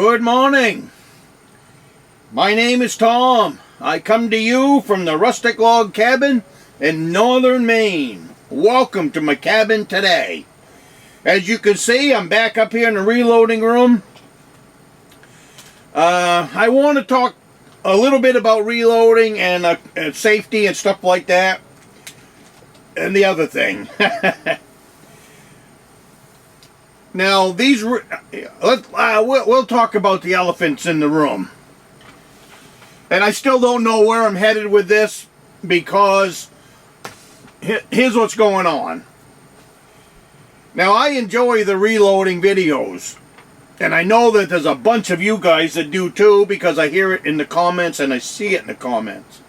Good morning. My name is Tom. I come to you from the Rustic log cabin in Northern Maine. Welcome to my cabin today. As you can see, I'm back up here in the reloading room. I want to talk a little bit about reloading and safety and stuff like that. And the other thing. Now, we'll talk about the elephants in the room. And I still don't know where I'm headed with this, because here's what's going on. Now, I enjoy the reloading videos. And I know that there's a bunch of you guys that do too, because I hear it in the comments and I see it in the comments.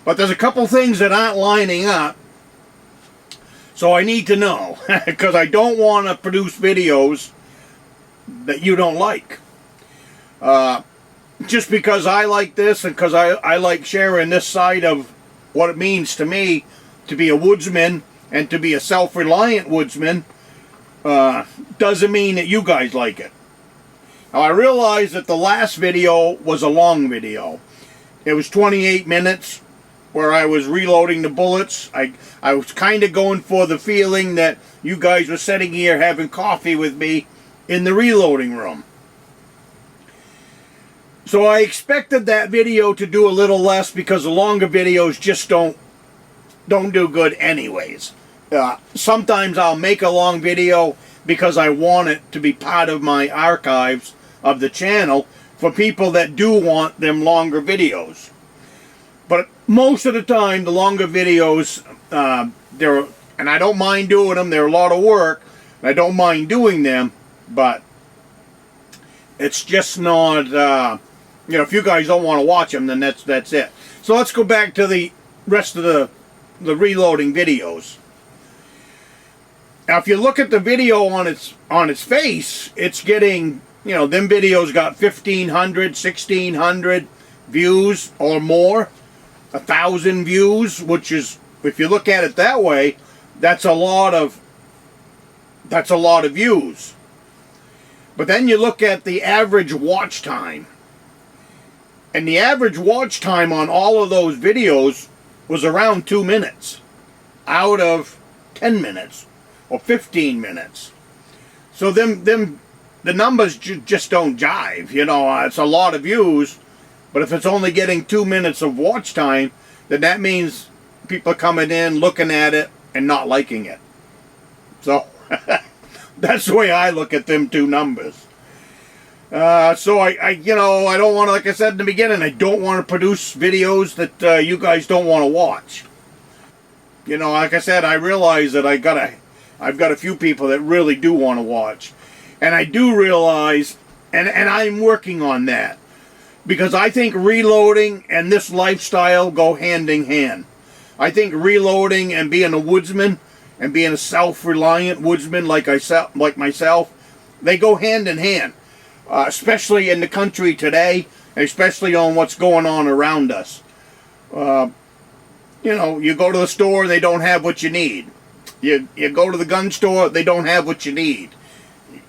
But there's a couple things that aren't lining up. So I need to know, because I don't want to produce videos that you don't like. Just because I like this and because I like sharing this side of what it means to me to be a woodsman and to be a self-reliant woodsman, doesn't mean that you guys like it. Now, I realize that the last video was a long video. It was 28 minutes. Where I was reloading the bullets. I was kind of going for the feeling that you guys were sitting here having coffee with me in the reloading room. So I expected that video to do a little less, because the longer videos just don't do good anyways. Sometimes I'll make a long video because I want it to be part of my archives of the channel for people that do want them longer videos. But most of the time, the longer videos, and I don't mind doing them. They're a lot of work. I don't mind doing them, but it's just not, if you guys don't want to watch them, then that's it. So let's go back to the rest of the reloading videos. Now, if you look at the video on its face, it's getting, them videos got 1,500, 1,600 views or more. 1,000 views, which is, if you look at it that way, that's a lot of views. But then you look at the average watch time, and the average watch time on all of those videos was around 2 minutes out of 10 minutes or 15 minutes. So the numbers just don't jive. It's a lot of views. But if it's only getting 2 minutes of watch time, then that means people are coming in, looking at it, and not liking it. So, that's the way I look at them two numbers. So I don't want to, like I said in the beginning, I don't want to produce videos that you guys don't want to watch. Like I said, I realize that I've got a few people that really do want to watch. And I do realize, and I'm working on that. Because I think reloading and this lifestyle go hand in hand. I think reloading and being a woodsman and being a self-reliant woodsman like myself, they go hand in hand. Especially in the country today, especially on what's going on around us. You go to the store, they don't have what you need. You go to the gun store, they don't have what you need.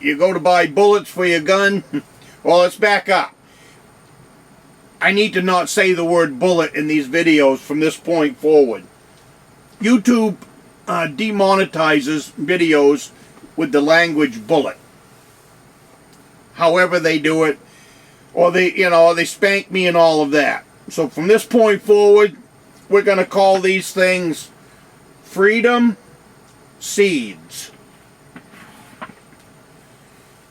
You go to buy bullets for your gun, well, let's back up. I need to not say the word bullet in these videos from this point forward. YouTube demonetizes videos with the language bullet. However they do it, or they spank me and all of that. So from this point forward, we're going to call these things freedom seeds.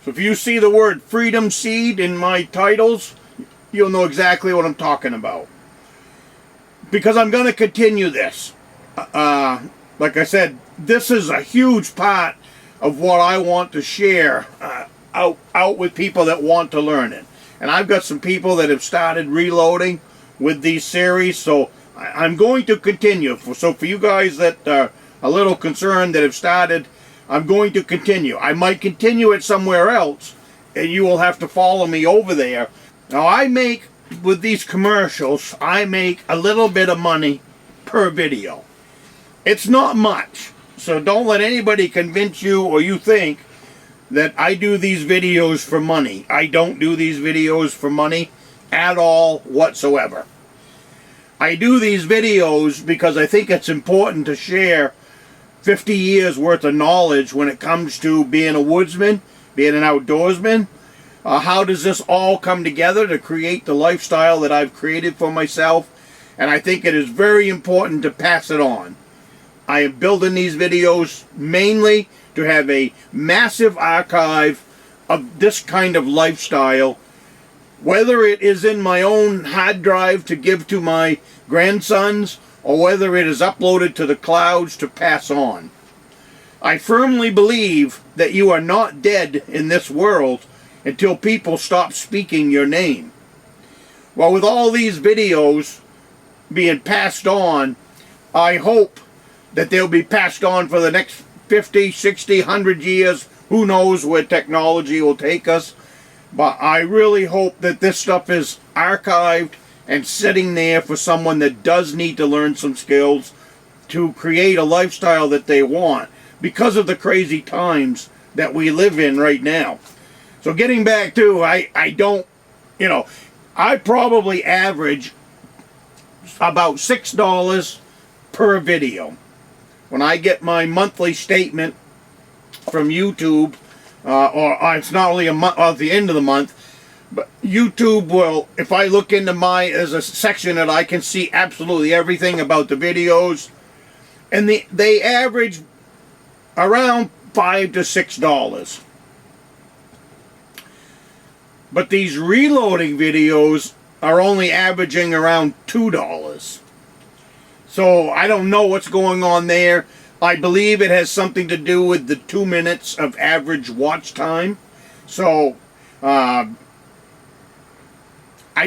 So if you see the word freedom seed in my titles, you'll know exactly what I'm talking about. Because I'm going to continue this. Like I said, this is a huge part of what I want to share out with people that want to learn it. And I've got some people that have started reloading with these series, so I'm going to continue. So for you guys that are a little concerned that have started, I'm going to continue. I might continue it somewhere else, and you will have to follow me over there. Now, with these commercials, I make a little bit of money per video. It's not much, so don't let anybody convince you or you think that I do these videos for money. I don't do these videos for money at all whatsoever. I do these videos because I think it's important to share 50 years worth of knowledge when it comes to being a woodsman, being an outdoorsman. How does this all come together to create the lifestyle that I've created for myself? And I think it is very important to pass it on. I am building these videos mainly to have a massive archive of this kind of lifestyle, whether it is in my own hard drive to give to my grandsons or whether it is uploaded to the clouds to pass on. I firmly believe that you are not dead in this world until people stop speaking your name. Well, with all these videos being passed on, I hope that they'll be passed on for the next 50, 60, 100 years. Who knows where technology will take us. But I really hope that this stuff is archived and sitting there for someone that does need to learn some skills to create a lifestyle that they want because of the crazy times that we live in right now. So getting back to, I don't, you know, I probably average about $6 per video. When I get my monthly statement from YouTube, or it's not only a month at the end of the month, but YouTube will, if I look into there's a section that I can see absolutely everything about the videos, and they average around $5 to $6. But these reloading videos are only averaging around $2. So I don't know what's going on there. I believe it has something to do with the 2 minutes of average watch time. So I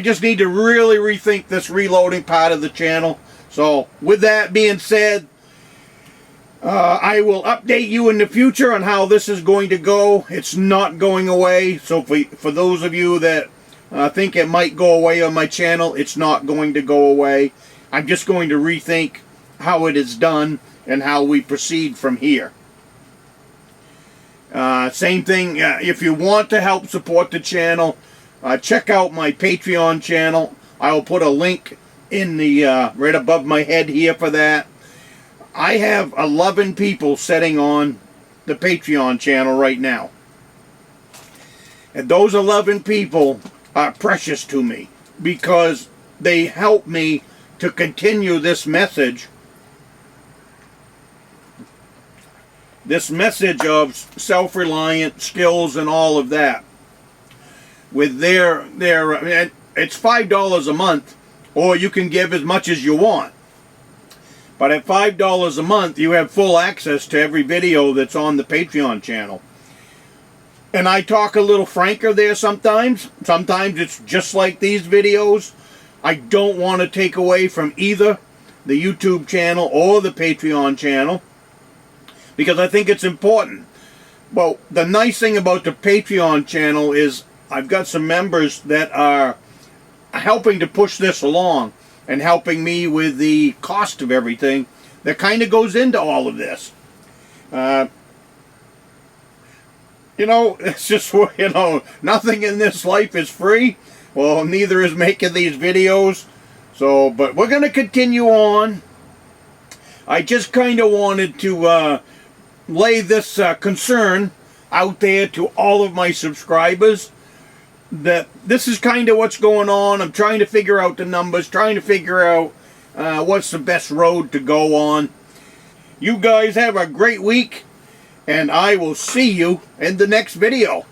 just need to really rethink this reloading part of the channel. So with that being said, I will update you in the future on how this is going to go. It's not going away. So for those of you that think it might go away on my channel, it's not going to go away. I'm just going to rethink how it is done and how we proceed from here. Same thing, if you want to help support the channel, check out my Patreon channel. I will put a link in the right above my head here for that. I have 11 people sitting on the Patreon channel right now. And those 11 people are precious to me because they help me to continue this message of self-reliant skills and all of that. With their it's $5 a month, or you can give as much as you want. But at $5 a month, you have full access to every video that's on the Patreon channel. And I talk a little franker there sometimes. Sometimes it's just like these videos. I don't want to take away from either the YouTube channel or the Patreon channel, because I think it's important. Well, the nice thing about the Patreon channel is I've got some members that are helping to push this along and helping me with the cost of everything that kind of goes into all of this. You know, it's just, you know, nothing in this life is free. Well, neither is making these videos. So, but we're going to continue on. I just kind of wanted to lay this concern out there to all of my subscribers that this is kind of what's going on. I'm trying to figure out the numbers, trying to figure out what's the best road to go on. You guys have a great week, and I will see you in the next video.